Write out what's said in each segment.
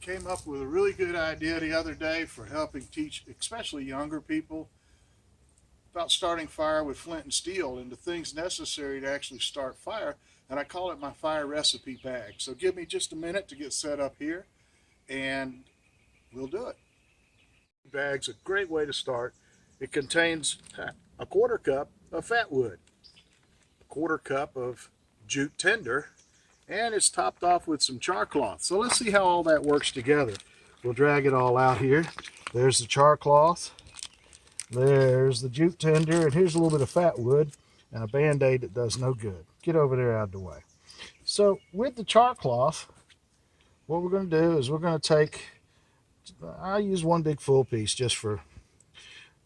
Came up with a really good idea the other day for helping teach, especially younger people, about starting fire with flint and steel and the things necessary to actually start fire. And I call it my fire recipe bag. So give me just a minute to get set up here and we'll do it. Bag's a great way to start. It contains a quarter cup of fat wood, a quarter cup of jute tinder, and it's topped off with some char cloth. So let's see how all that works together. We'll drag it all out here. There's the char cloth, there's the jute tinder, and here's a little bit of fat wood and a band-aid that does no good. Get over there out of the way. So with the char cloth, what we're going to do is we're going to take, I use one big full piece just for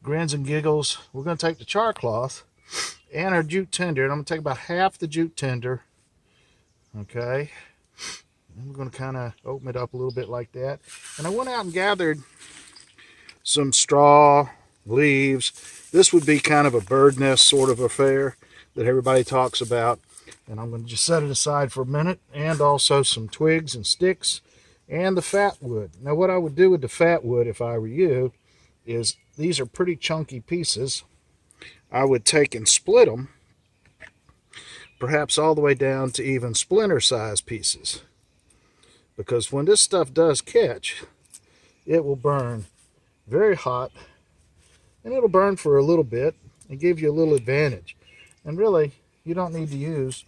grins and giggles. We're going to take the char cloth and our jute tinder, and I'm going to take about half the jute tinder. Okay, and we're going to kind of open it up a little bit like that. And I went out and gathered some straw, leaves. This would be kind of a bird nest sort of affair that everybody talks about. And I'm going to just set it aside for a minute, and also some twigs and sticks and the fat wood. Now what I would do with the fat wood if I were you is, these are pretty chunky pieces. I would take and split them, perhaps all the way down to even splinter size pieces, because when this stuff does catch, it will burn very hot, and it'll burn for a little bit and give you a little advantage. And really, you don't need to use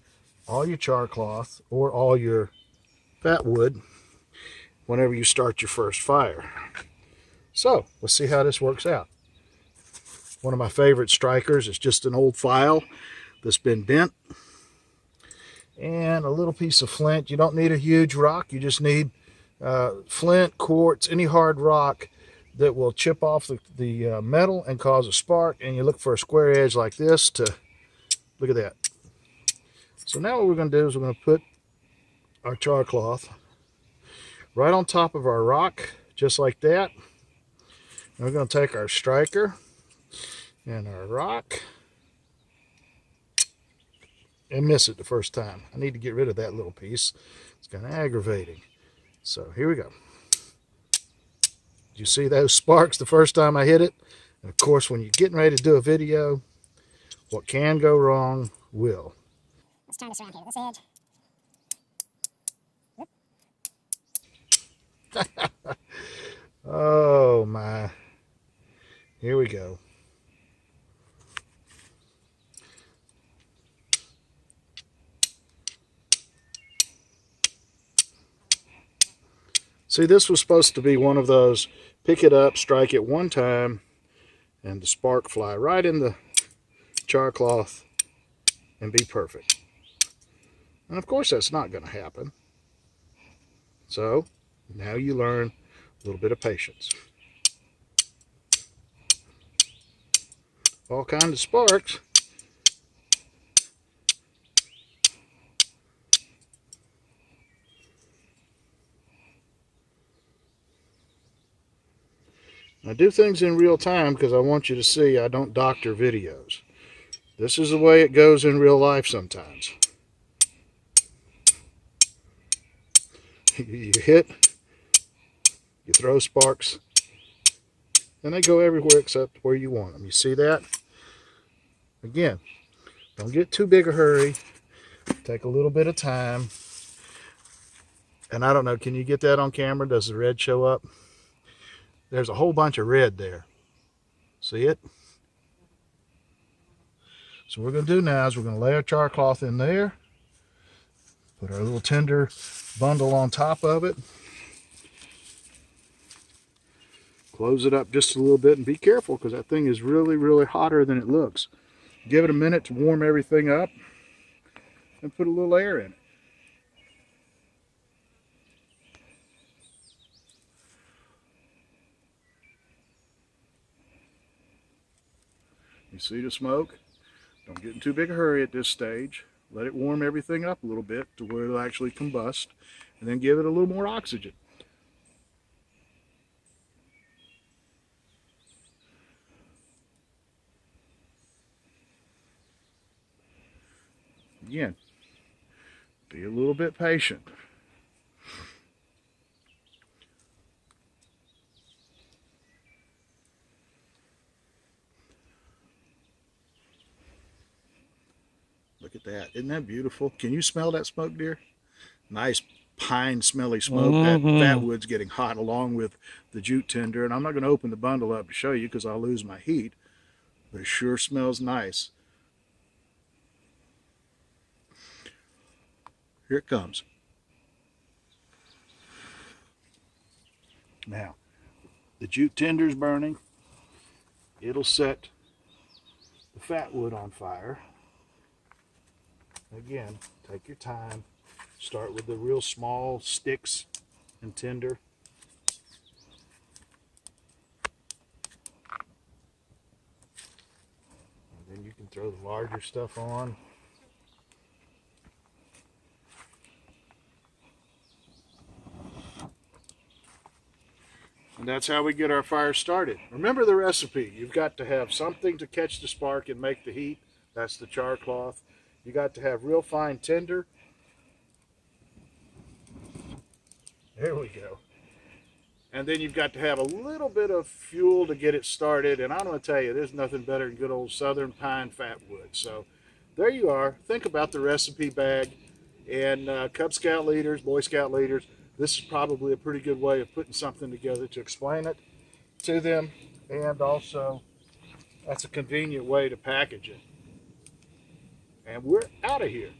all your char cloth or all your fat wood whenever you start your first fire. So let's see how this works out. One of my favorite strikers is just an old file that's been bent, and a little piece of flint. You don't need a huge rock. You just need flint, quartz, any hard rock that will chip off the metal and cause a spark. And you look for a square edge like this to, look at that. So now what we're going to do is we're going to put our char cloth right on top of our rock, just like that. And we're going to take our striker and our rock and miss it the first time. I need to get rid of that little piece. It's kind of aggravating. So here we go. Did you see those sparks the first time I hit it? And of course, when you're getting ready to do a video, what can go wrong will. Let's turn this around here. This edge. Oh my. Here we go. See, this was supposed to be one of those, pick it up, strike it one time, and the spark fly right in the char cloth and be perfect. And of course that's not going to happen. So now you learn a little bit of patience. All kinds of sparks. I do things in real time because I want you to see I don't doctor videos. This is the way it goes in real life sometimes. You hit, you throw sparks, and they go everywhere except where you want them. You see that? Again, don't get too big a hurry. Take a little bit of time. And I don't know, can you get that on camera? Does the red show up? There's a whole bunch of red there. See it? So what we're going to do now is we're going to lay our char cloth in there. Put our little tinder bundle on top of it. Close it up just a little bit and be careful because that thing is really, really hotter than it looks. Give it a minute to warm everything up and put a little air in it. You see the smoke? Don't get in too big a hurry at this stage. Let it warm everything up a little bit to where it'll actually combust, and then give it a little more oxygen. Again, be a little bit patient. Look at that. Isn't that beautiful? Can you smell that smoke, dear? Nice pine smelly smoke. That fat wood's getting hot along with the jute tinder. And I'm not going to open the bundle up to show you because I'll lose my heat. But it sure smells nice. Here it comes. Now, the jute tinder's burning. It'll set the fat wood on fire. Again, take your time. Start with the real small sticks and tinder. And then you can throw the larger stuff on. And that's how we get our fire started. Remember the recipe. You've got to have something to catch the spark and make the heat. That's the char cloth. You got to have real fine tinder. There we go. And then you've got to have a little bit of fuel to get it started. And I'm going to tell you, there's nothing better than good old southern pine fat wood. So there you are. Think about the recipe bag. And Cub Scout leaders, Boy Scout leaders, this is probably a pretty good way of putting something together to explain it to them. And also, that's a convenient way to package it. And we're out of here.